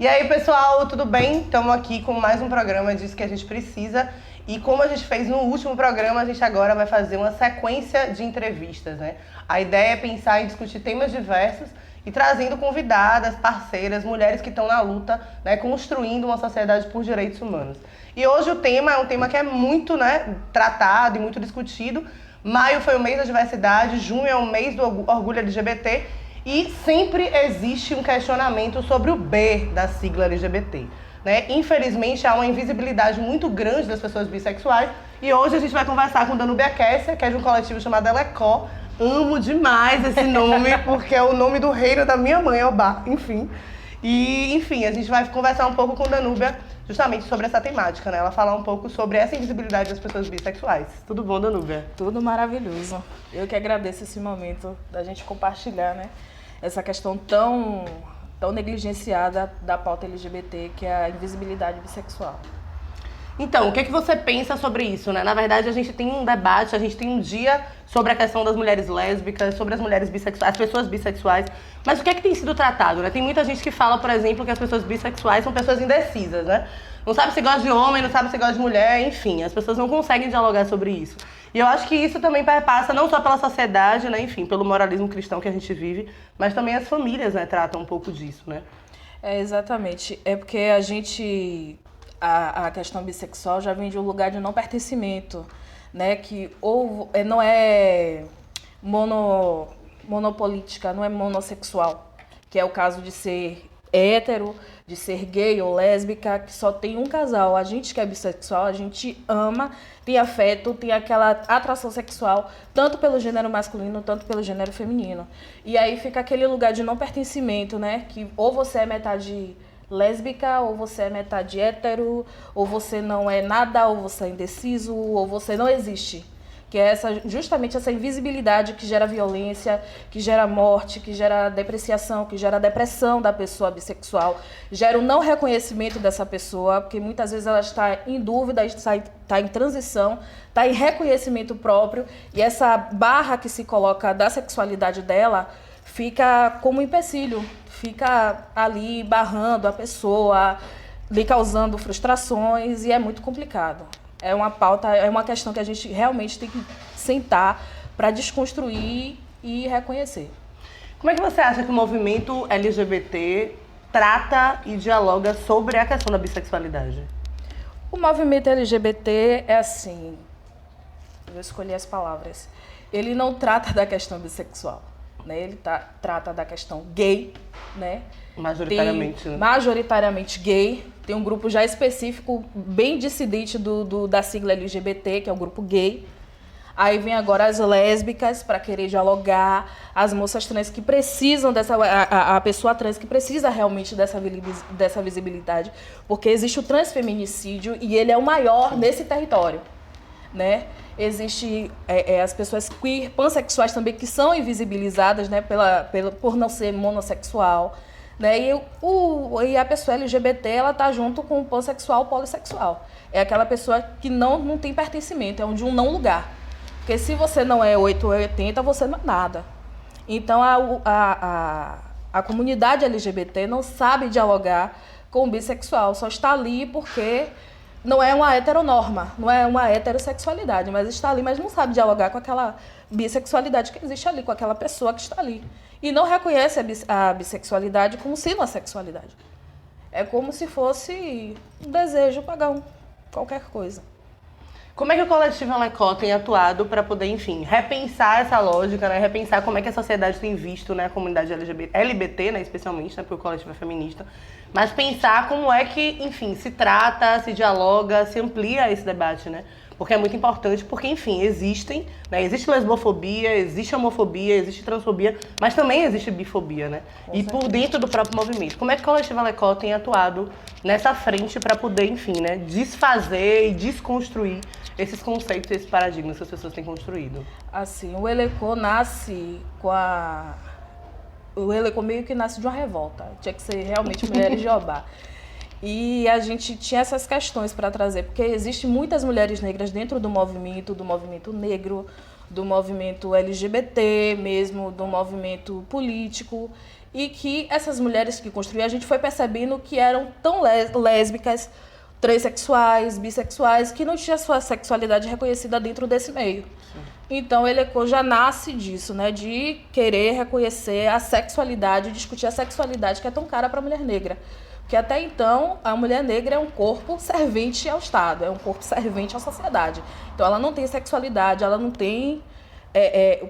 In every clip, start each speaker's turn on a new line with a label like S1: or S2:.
S1: E aí, pessoal, tudo bem? Estamos aqui com mais um programa disso que a gente precisa. E como a gente fez no último programa, a gente agora vai fazer uma sequência de entrevistas, né? A ideia é pensar em discutir temas diversos e trazendo convidadas, parceiras, mulheres que estão na luta, né, construindo uma sociedade por direitos humanos. E hoje o tema é um tema que é muito, né, tratado e muito discutido. Maio foi o mês da diversidade, junho é o mês do orgulho LGBT e sempre existe um questionamento sobre o B da sigla LGBT. Né? Infelizmente, há uma invisibilidade muito grande das pessoas bissexuais e hoje a gente vai conversar com Danúbia Kessia, que é de um coletivo chamado Elecó. Amo demais esse nome, porque é o nome do reino da minha mãe, Obá, enfim. E, enfim, a gente vai conversar um pouco com Danúbia justamente sobre essa temática, né? Ela falar um pouco sobre essa invisibilidade das pessoas bissexuais. Tudo bom, Danúbia?
S2: Tudo maravilhoso. Eu que agradeço esse momento da gente compartilhar, né, essa questão tão negligenciada da pauta LGBT, que é a invisibilidade bissexual.
S1: Então, o que você pensa sobre isso, né? Na verdade, a gente tem um debate, a gente tem um dia sobre a questão das mulheres lésbicas, sobre as mulheres bissexuais, as pessoas bissexuais. Mas o que tem sido tratado, né? Tem muita gente que fala, por exemplo, que as pessoas bissexuais são pessoas indecisas, né? Não sabe se gosta de homem, não sabe se gosta de mulher, enfim. As pessoas não conseguem dialogar sobre isso. E eu acho que isso também perpassa não só pela sociedade, né? Enfim, pelo moralismo cristão que a gente vive, mas também as famílias, né? Tratam um pouco disso, né?
S2: É, exatamente. É porque a questão bissexual já vem de um lugar de não pertencimento, né? Que ou não é monopolítica, não é monossexual, que é o caso de ser hétero, de ser gay ou lésbica, que só tem um casal. A gente que é bissexual, a gente ama, tem afeto, tem aquela atração sexual, tanto pelo gênero masculino, tanto pelo gênero feminino. E aí fica aquele lugar de não pertencimento, né? Que ou você é metade lésbica, ou você é metade hétero, ou você não é nada, ou você é indeciso, ou você não existe. Que é justamente essa invisibilidade que gera violência, que gera morte, que gera depreciação, que gera depressão da pessoa bissexual, gera o não reconhecimento dessa pessoa, porque muitas vezes ela está em dúvida, está em transição, está em reconhecimento próprio, e essa barra que se coloca da sexualidade dela fica como um empecilho, fica ali barrando a pessoa, lhe causando frustrações, e é muito complicado. É uma pauta, é uma questão que a gente realmente tem que sentar para desconstruir e reconhecer.
S1: Como é que você acha que o movimento LGBT trata e dialoga sobre a questão da bissexualidade?
S2: O movimento LGBT é assim, eu vou escolher as palavras, ele não trata da questão bissexual, né? Ele trata da questão gay, né?
S1: Majoritariamente, né?
S2: Majoritariamente gay. Tem um grupo já específico, bem dissidente da sigla LGBT, que é o grupo gay. Aí vem agora as lésbicas para querer dialogar, as moças trans que precisam a pessoa trans que precisa realmente dessa visibilidade, porque existe o transfeminicídio e ele é o maior nesse território, né? Existe as pessoas queer, pansexuais também, que são invisibilizadas, né, por não ser monossexual. Né? E a pessoa LGBT, ela tá junto com o pansexual, polissexual. É aquela pessoa que não tem pertencimento, é de um não lugar. Porque se você não é 8 ou 80, você não é nada. Então a comunidade LGBT não sabe dialogar com o bissexual, só está ali porque não é uma heteronorma, não é uma heterossexualidade, mas está ali, mas não sabe dialogar com aquela bissexualidade que existe ali, com aquela pessoa que está ali. E não reconhece a bissexualidade como sendo a sexualidade. É como se fosse um desejo pagar qualquer coisa.
S1: Como é que o coletivo Elecó tem atuado para poder, enfim, repensar essa lógica, né? Repensar como é que a sociedade tem visto, né, a comunidade LGBT, né, especialmente, né, porque o coletivo é feminista, mas pensar como é que, enfim, se trata, se dialoga, se amplia esse debate, né? Porque é muito importante, porque, enfim, né, existe lesbofobia, existe homofobia, existe transfobia, mas também existe bifobia, né? E por dentro do próprio movimento. Como é que o coletivo Elecó tem atuado nessa frente para poder, enfim, né, desfazer e desconstruir esses conceitos e esses paradigmas que as pessoas têm construído?
S2: Assim, o Elecó nasce o Elecó meio que nasce de uma revolta. Tinha que ser realmente mulheres de Jeová. E a gente tinha essas questões para trazer, porque existem muitas mulheres negras dentro do movimento negro, do movimento LGBT, mesmo do movimento político, e que essas mulheres que construíam, a gente foi percebendo que eram tão lésbicas, transexuais, bissexuais, que não tinha sua sexualidade reconhecida dentro desse meio. Sim. Então, o Eleco já nasce disso, né, de querer reconhecer a sexualidade, discutir a sexualidade que é tão cara para a mulher negra. Porque até então, a mulher negra é um corpo servente ao Estado, é um corpo servente à sociedade. Então, ela não tem sexualidade, ela não tem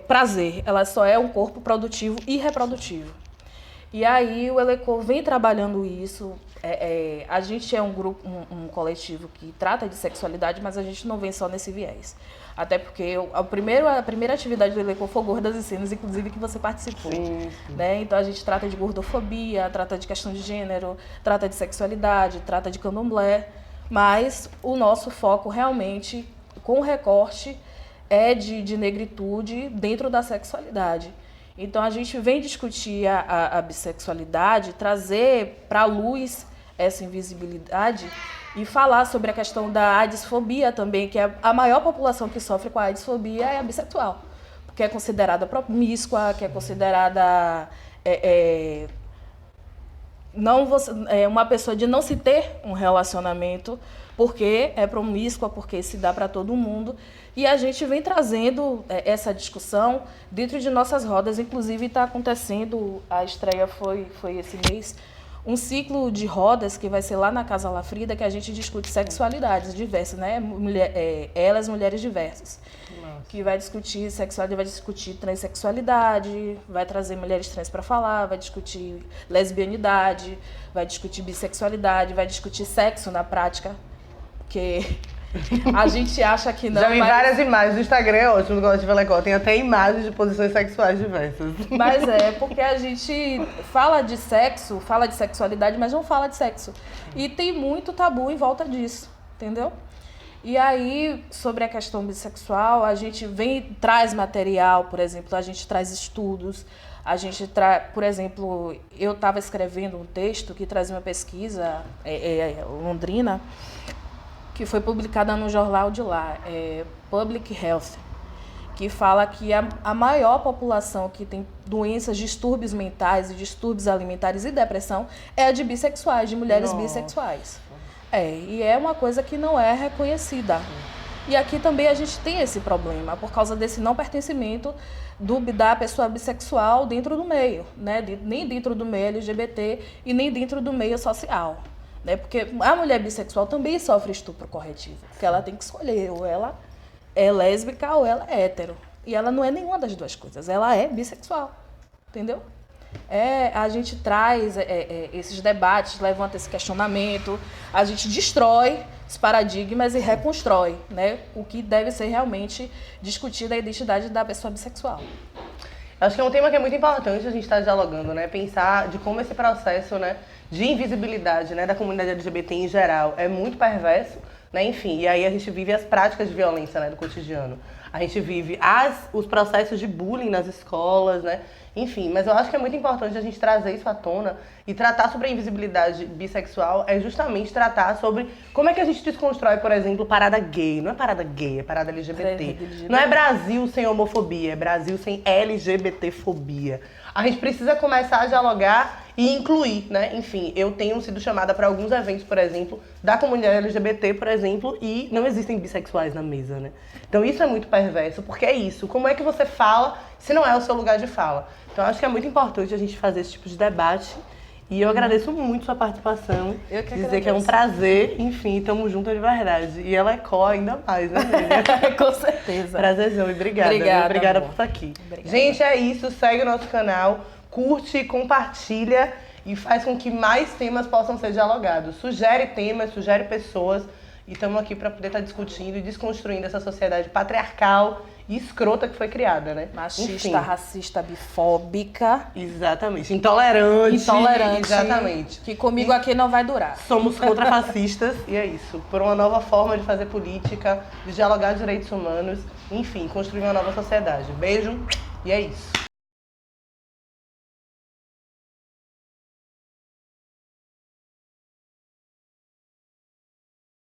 S2: prazer, ela só é um corpo produtivo e reprodutivo. E aí o Eleco vem trabalhando isso. A gente é um grupo, um coletivo que trata de sexualidade, mas a gente não vem só nesse viés. Até porque a primeira atividade do Eleco foi Gordas e Cenas, inclusive que você participou. Sim. Né? Então a gente trata de gordofobia, trata de questão de gênero, trata de sexualidade, trata de candomblé, mas o nosso foco realmente, com recorte, é de negritude dentro da sexualidade. Então, a gente vem discutir a bissexualidade, trazer para a luz essa invisibilidade e falar sobre a questão da AIDSfobia também, que é a maior população que sofre com a AIDSfobia é a bissexual, porque é considerada promíscua, que é considerada uma pessoa de não se ter um relacionamento, porque é promíscua, porque se dá para todo mundo. E a gente vem trazendo essa discussão dentro de nossas rodas. Inclusive, está acontecendo, a estreia foi esse mês, um ciclo de rodas que vai ser lá na Casa La Frida, que a gente discute sexualidades diversas, né? Elas, mulheres diversas. Nossa. Que vai discutir sexualidade, vai discutir transexualidade, vai trazer mulheres trans para falar, vai discutir lesbianidade, vai discutir bissexualidade, vai discutir sexo na prática, porque a gente acha que não.
S1: Já vi várias imagens do Instagram, é ótimo, do Gosto de Velecó. Tem até imagens de posições sexuais diversas.
S2: Mas porque a gente fala de sexo, fala de sexualidade, mas não fala de sexo. E tem muito tabu em volta disso, entendeu? E aí, sobre a questão bissexual, a gente traz material, por exemplo, a gente traz estudos, a gente por exemplo, eu estava escrevendo um texto que trazia uma pesquisa londrina, que foi publicada no jornal de lá, Public Health, que fala que a maior população que tem doenças, distúrbios mentais e distúrbios alimentares e depressão é a de bissexuais, de mulheres bissexuais. E é uma coisa que não é reconhecida. E aqui também a gente tem esse problema, por causa desse não pertencimento da pessoa bissexual dentro do meio, né? Nem dentro do meio LGBT e nem dentro do meio social. Né? Porque a mulher bissexual também sofre estupro corretivo, porque ela tem que escolher, ou ela é lésbica ou ela é hétero. E ela não é nenhuma das duas coisas, ela é bissexual, entendeu? A gente traz esses debates, levanta esse questionamento, a gente destrói os paradigmas e reconstrói, né, o que deve ser realmente discutido, a identidade da pessoa bissexual.
S1: Acho que é um tema que é muito importante a gente estar dialogando, né? Pensar de como esse processo, né, de invisibilidade, né, da comunidade LGBT em geral é muito perverso, né? Enfim, e aí a gente vive as práticas de violência, né, do cotidiano. A gente vive os processos de bullying nas escolas, né? Enfim, mas eu acho que é muito importante a gente trazer isso à tona e tratar sobre a invisibilidade bissexual é justamente tratar sobre como é que a gente desconstrói, por exemplo, parada gay. Não é parada gay, é parada LGBT. Não é Brasil sem homofobia, é Brasil sem LGBTfobia. A gente precisa começar a dialogar e incluir, né? Enfim, eu tenho sido chamada para alguns eventos, por exemplo, da comunidade LGBT, por exemplo, e não existem bissexuais na mesa, né? Então isso é muito perverso, porque é isso. Como é que você fala se não é o seu lugar de fala? Então acho que é muito importante a gente fazer esse tipo de debate. E eu agradeço muito sua participação.
S2: Eu que
S1: dizer
S2: agradeço.
S1: Que é um prazer, enfim, estamos juntas de verdade. E ela é ainda mais, né, amiga?
S2: Com certeza.
S1: Prazerzão e obrigada. Obrigada por estar aqui.
S2: Obrigada.
S1: Gente, é isso. Segue o nosso canal, curte, compartilha e faz com que mais temas possam ser dialogados. Sugere temas, sugere pessoas. E estamos aqui para poder estar discutindo e desconstruindo essa sociedade patriarcal e escrota que foi criada, né?
S2: Machista,
S1: enfim.
S2: Racista, bifóbica.
S1: Exatamente. Intolerante.
S2: Exatamente. Que comigo aqui não vai durar.
S1: Somos contrafascistas e é isso. Por uma nova forma de fazer política, de dialogar direitos humanos, enfim, construir uma nova sociedade. Beijo e é isso.